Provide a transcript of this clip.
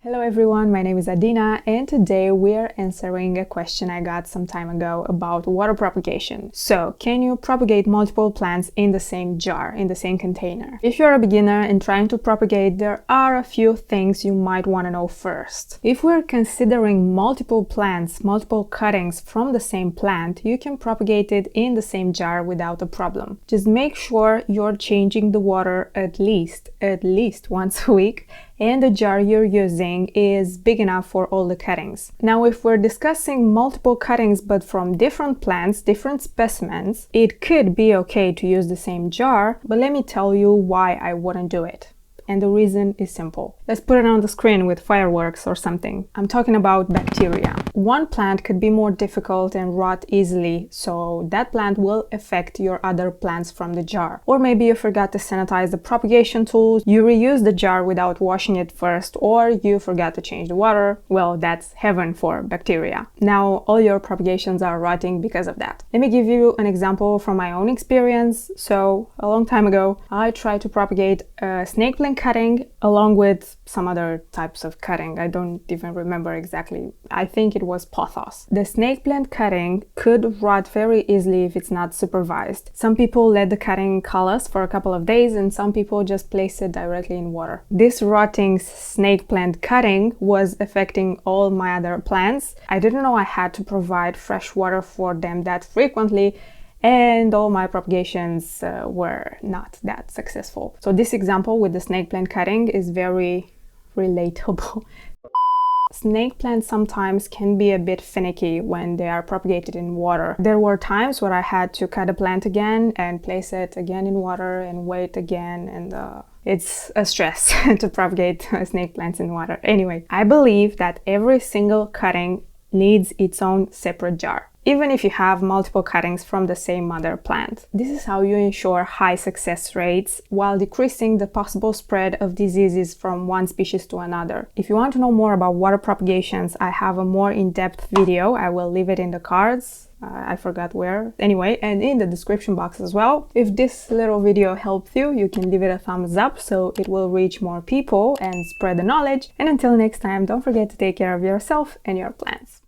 Hello everyone, my name is Adina and today we're answering a question I got some time ago about water propagation. So, can you propagate multiple plants in the same jar, in the same container? If you're a beginner and trying to propagate, there are a few things you might want to know first. If we're considering multiple plants, multiple cuttings from the same plant, you can propagate it in the same jar without a problem. Just make sure you're changing the water at least once a week, and the jar you're using is big enough for all the cuttings. Now, if we're discussing multiple cuttings but from different plants, different specimens, it could be okay to use the same jar, but let me tell you why I wouldn't do it. And the reason is simple. Let's put it on the screen with fireworks or something. I'm talking about bacteria. One plant could be more difficult and rot easily, so that plant will affect your other plants from the jar. Or maybe you forgot to sanitize the propagation tools, you reuse the jar without washing it first, or you forgot to change the water. Well, that's heaven for bacteria. Now, all your propagations are rotting because of that. Let me give you an example from my own experience. So, a long time ago, I tried to propagate a snake plant cutting along with some other types of cutting. I don't even remember exactly. I think it was pothos. The snake plant cutting could rot very easily if it's not supervised. Some people let the cutting callus for a couple of days and some people just place it directly in water. This rotting snake plant cutting was affecting all my other plants. I didn't know I had to provide fresh water for them that frequently, and all my propagations were not that successful. So this example with the snake plant cutting is very relatable. Snake plants sometimes can be a bit finicky when they are propagated in water. There were times where I had to cut a plant again and place it again in water and wait again, and it's a stress to propagate snake plants in water. Anyway, I believe that every single cutting needs its own separate jar, even if you have multiple cuttings from the same mother plant. This is how you ensure high success rates while decreasing the possible spread of diseases from one species to another. If you want to know more about water propagations, I have a more in-depth video. I will leave it in the cards. I forgot where. Anyway, and in the description box as well. If this little video helped you, you can leave it a thumbs up so it will reach more people and spread the knowledge. And until next time, don't forget to take care of yourself and your plants.